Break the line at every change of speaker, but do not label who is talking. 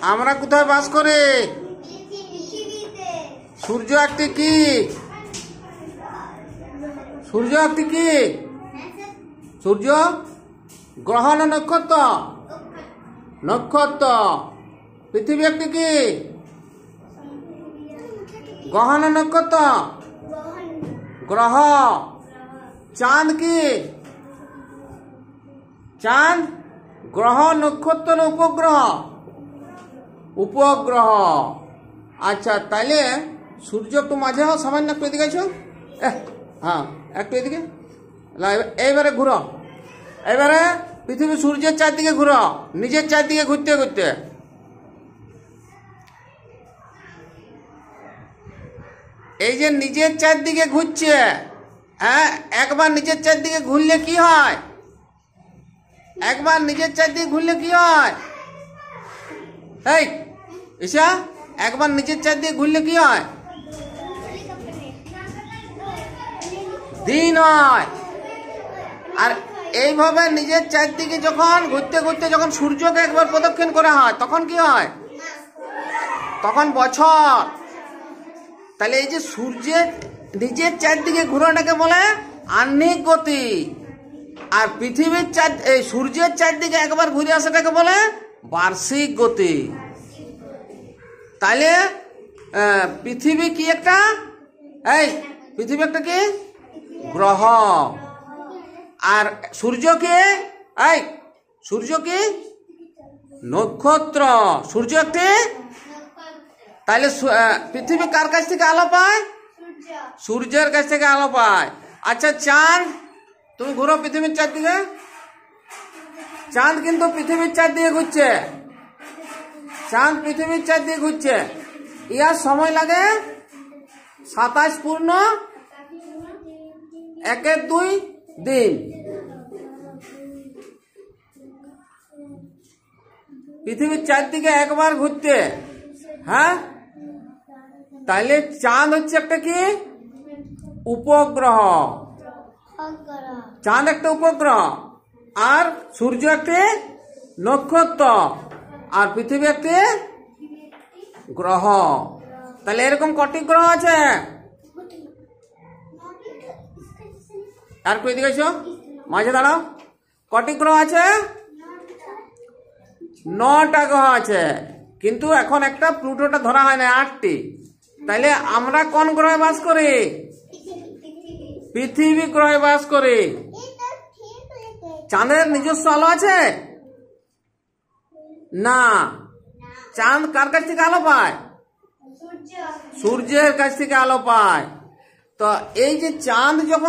আমরা কোথায় বাস করি? সূর্য একটি কি? সূর্য একটি কি? সূর্য গ্রহ না নক্ষত্র? নক্ষত্র। পৃথিবী একটি কি? গ্রহ না নক্ষত্র? গ্রহ। চাঁদ কি? চাঁদ গ্রহ, নক্ষত্র না উপগ্রহ? উপগ্রহ। আচ্ছা, তাইলে সূর্য একটু মাঝে হোক, সামান্য একটু এদিকে আছো। হ্যাঁ, একটু এদিকে। এইবারে ঘুরো। এবারে পৃথিবী সূর্যের চারদিকে ঘুরো, নিজের চারদিকে ঘুরতে ঘুরতে। এই যে নিজের চারদিকে ঘুরছে, হ্যাঁ, একবার নিজের চারদিকে ঘুরলে কি হয়? একবার নিজের চারদিকে ঘুরলে কি হয়? এই ঈশা, একবার নিজের চারদিকে ঘুরলে কি হয়? দিন হয়। আর এইভাবে নিজের চারদিকে যখন ঘুরতে ঘুরতে যখন সূর্যকে একবার প্রদক্ষিণ করা হয়, তখন কি হয়? তখন বছর। তাহলে এই যে সূর্যের নিজের চারদিকে ঘুরানোকে বলে আহ্নিক গতি, আর পৃথিবীর সূর্যের চারদিকে একবার ঘুরে আসাটাকে বলে বার্ষিক গতি। তাহলে পৃথিবী কি একটা? পৃথিবী একটা কি? গ্রহ। আর সূর্য কি? সূর্য কি? নক্ষত্র। সূর্য একটি। তাহলে পৃথিবী কার কাছ থেকে আলো পায়? সূর্যের কাছ থেকে আলো পায়। আচ্ছা, চাঁদ, তুমি ঘুরো পৃথিবীর চারদিকে। চাঁদ কিন্তু পৃথিবীর চারদিকে ঘুরছে। চাঁদ পৃথিবীর চারদিকে ঘুরছে। ইয়ার সময় লাগে 27 পূর্ণ 1-2 দিন। পৃথিবীর চারদিকে একবার ঘুরতে। হ্যাঁ, তাইলে চাঁদ হচ্ছে একটা কি? উপগ্রহ। চাঁদ একটা উপগ্রহ, আর সূর্য একটি নক্ষত্র, আর পৃথিবী একটি গ্রহ। তাহলে এরকম কটি গ্রহ আছে? আর কই দিকে মাঝে দাঁড়াও। কটি গ্রহ আছে? 9টা গ্রহ আছে, কিন্তু এখন একটা প্লুটোটা ধরা হয় না, 8টি। তাইলে আমরা কোন গ্রহে বাস করি? পৃথিবী গ্রহে বাস করি। চাঁদের নিজস্ব আলো আছে? না। চাঁদ কার কাছ থেকে আলো পায়? সূর্যের কাছ থেকে আলো পায়। তো এই যে চাঁদ যখন